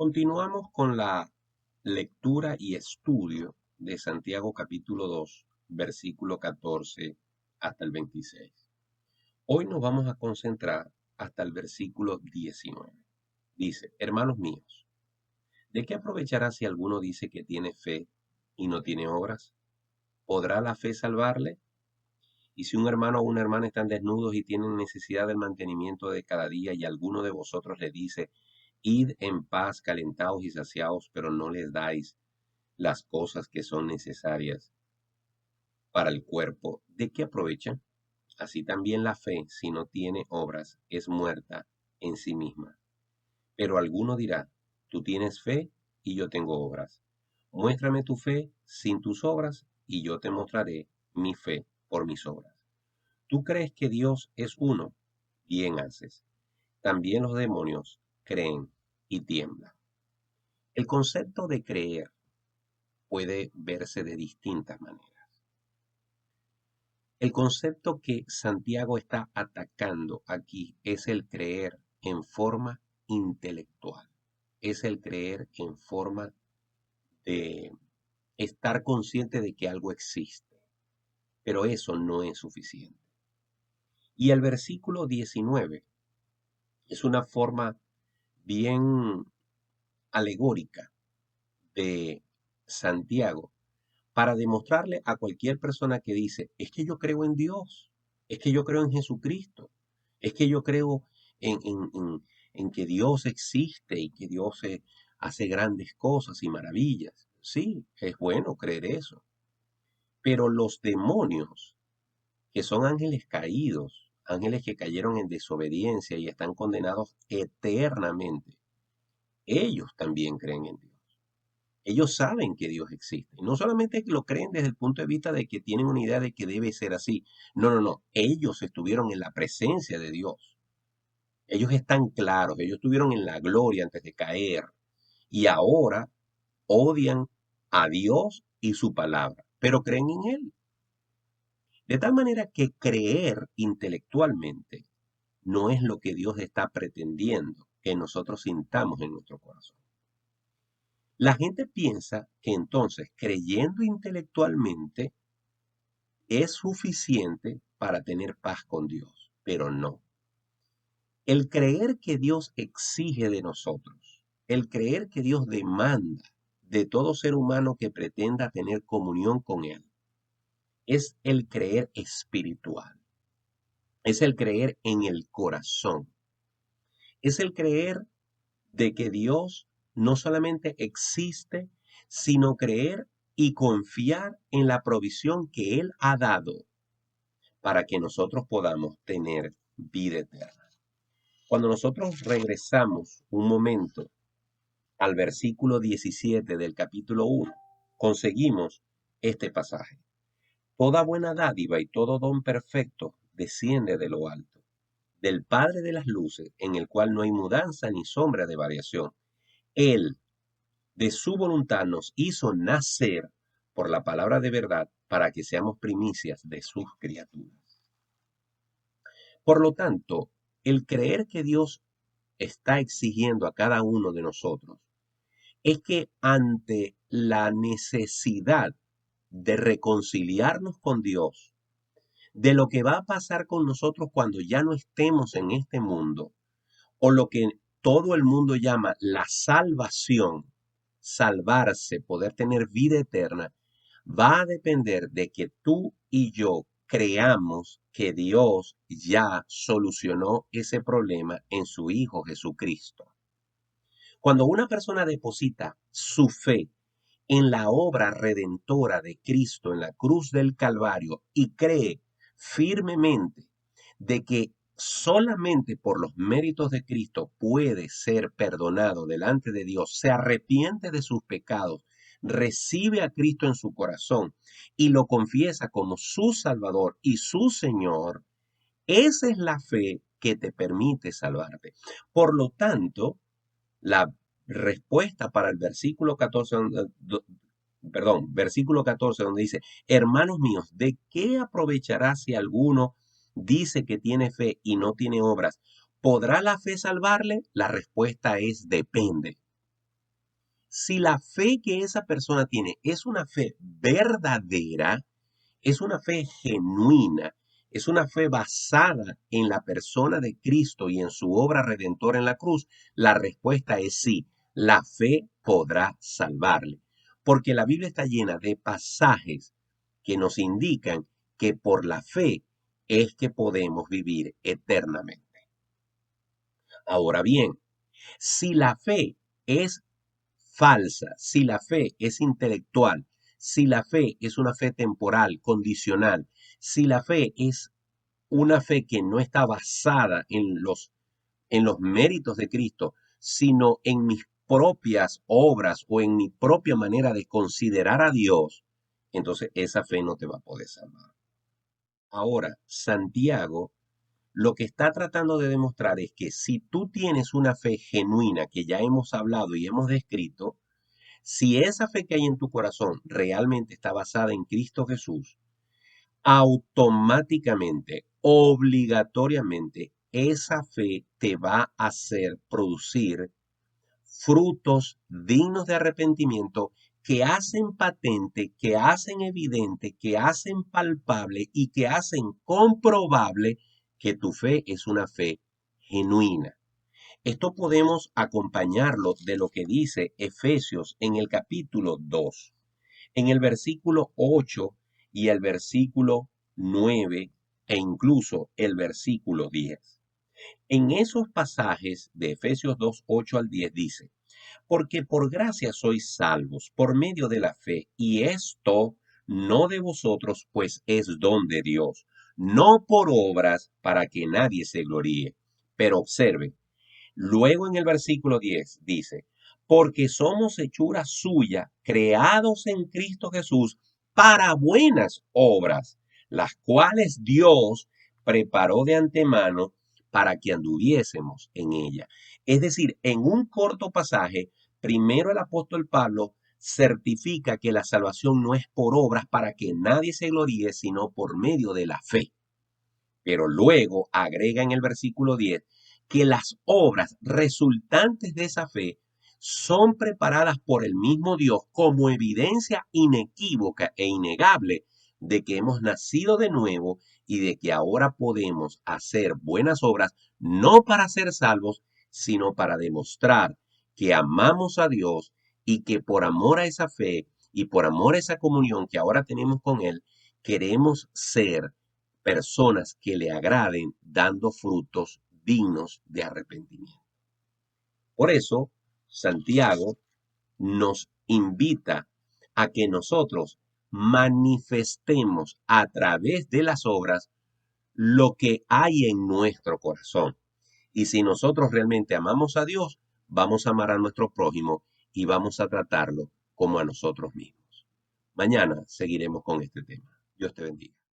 Continuamos con la lectura y estudio de Santiago capítulo 2, versículo 14 hasta el 26. Hoy nos vamos a concentrar hasta el versículo 19. Dice, hermanos míos, ¿de qué aprovechará si alguno dice que tiene fe y no tiene obras? ¿Podrá la fe salvarle? Y si un hermano o una hermana están desnudos y tienen necesidad del mantenimiento de cada día y alguno de vosotros le dice, id en paz, calentados y saciados, pero no les dais las cosas que son necesarias para el cuerpo, ¿de qué aprovechan? Así también la fe, si no tiene obras, es muerta en sí misma. Pero alguno dirá, tú tienes fe y yo tengo obras. Muéstrame tu fe sin tus obras y yo te mostraré mi fe por mis obras. ¿Tú crees que Dios es uno? Bien haces. También los demonios creen y tiemblan. El concepto de creer puede verse de distintas maneras. El concepto que Santiago está atacando aquí es el creer en forma intelectual, es el creer en forma de estar consciente de que algo existe, pero eso no es suficiente. Y el versículo 19 es una forma bien alegórica de Santiago para demostrarle a cualquier persona que dice, es que yo creo en Dios, es que yo creo en Jesucristo, es que yo creo en que Dios existe y que Dios hace grandes cosas y maravillas. Sí, es bueno creer eso, pero los demonios, que son ángeles caídos, ángeles que cayeron en desobediencia y están condenados eternamente, ellos también creen en Dios. Ellos saben que Dios existe. No solamente lo creen desde el punto de vista de que tienen una idea de que debe ser así. No, no, no. Ellos estuvieron en la presencia de Dios. Ellos están claros. Ellos estuvieron en la gloria antes de caer. Y ahora odian a Dios y su palabra, pero creen en Él. De tal manera que creer intelectualmente no es lo que Dios está pretendiendo que nosotros sintamos en nuestro corazón. La gente piensa que entonces creyendo intelectualmente es suficiente para tener paz con Dios, pero no. El creer que Dios exige de nosotros, el creer que Dios demanda de todo ser humano que pretenda tener comunión con Él, es el creer espiritual, es el creer en el corazón, es el creer de que Dios no solamente existe, sino creer y confiar en la provisión que Él ha dado para que nosotros podamos tener vida eterna. Cuando nosotros regresamos un momento al versículo 17 del capítulo 1, conseguimos este pasaje. Toda buena dádiva y todo don perfecto desciende de lo alto, del Padre de las luces, en el cual no hay mudanza ni sombra de variación. Él, de su voluntad, nos hizo nacer por la palabra de verdad para que seamos primicias de sus criaturas. Por lo tanto, el creer que Dios está exigiendo a cada uno de nosotros es que ante la necesidad de reconciliarnos con Dios, de lo que va a pasar con nosotros cuando ya no estemos en este mundo, o lo que todo el mundo llama la salvación, salvarse, poder tener vida eterna, va a depender de que tú y yo creamos que Dios ya solucionó ese problema en su Hijo Jesucristo. Cuando una persona deposita su fe en la obra redentora de Cristo en la cruz del Calvario y cree firmemente de que solamente por los méritos de Cristo puede ser perdonado delante de Dios, se arrepiente de sus pecados, recibe a Cristo en su corazón y lo confiesa como su Salvador y su Señor, esa es la fe que te permite salvarte. Por lo tanto, la respuesta para el versículo 14, versículo 14, donde dice, hermanos míos, ¿de qué aprovechará si alguno dice que tiene fe y no tiene obras? ¿Podrá la fe salvarle? La respuesta es depende. Si la fe que esa persona tiene es una fe verdadera, es una fe genuina, es una fe basada en la persona de Cristo y en su obra redentora en la cruz, la respuesta es sí, la fe podrá salvarle. Porque la Biblia está llena de pasajes que nos indican que por la fe es que podemos vivir eternamente. Ahora bien, si la fe es falsa, si la fe es intelectual, si la fe es una fe temporal, condicional, si la fe es una fe que no está basada en los méritos de Cristo, sino en mis propias obras o en mi propia manera de considerar a Dios, entonces esa fe no te va a poder salvar. Ahora, Santiago lo que está tratando de demostrar es que si tú tienes una fe genuina que ya hemos hablado y hemos descrito, si esa fe que hay en tu corazón realmente está basada en Cristo Jesús, automáticamente, obligatoriamente, esa fe te va a hacer producir frutos dignos de arrepentimiento que hacen patente, que hacen evidente, que hacen palpable y que hacen comprobable que tu fe es una fe genuina. Esto podemos acompañarlo de lo que dice Efesios en el capítulo 2, en el versículo 8 y el versículo 9 e incluso el versículo 10. En esos pasajes de Efesios 2, 8 al 10 dice, porque por gracia sois salvos por medio de la fe, y esto no de vosotros, pues es don de Dios, no por obras para que nadie se gloríe. Pero observe, luego en el versículo 10 dice, porque somos hechura suya, creados en Cristo Jesús para buenas obras, las cuales Dios preparó de antemano para que anduviésemos en ella. Es decir, en un corto pasaje, primero el apóstol Pablo certifica que la salvación no es por obras para que nadie se gloríe, sino por medio de la fe. Pero luego agrega en el versículo 10 que las obras resultantes de esa fe son preparadas por el mismo Dios como evidencia inequívoca e innegable de que hemos nacido de nuevo y de que ahora podemos hacer buenas obras, no para ser salvos, sino para demostrar que amamos a Dios y que por amor a esa fe y por amor a esa comunión que ahora tenemos con Él, queremos ser personas que le agraden dando frutos dignos de arrepentimiento. Por eso, Santiago nos invita a que nosotros manifestemos a través de las obras lo que hay en nuestro corazón. Y si nosotros realmente amamos a Dios, vamos a amar a nuestro prójimo y vamos a tratarlo como a nosotros mismos. Mañana seguiremos con este tema. Dios te bendiga.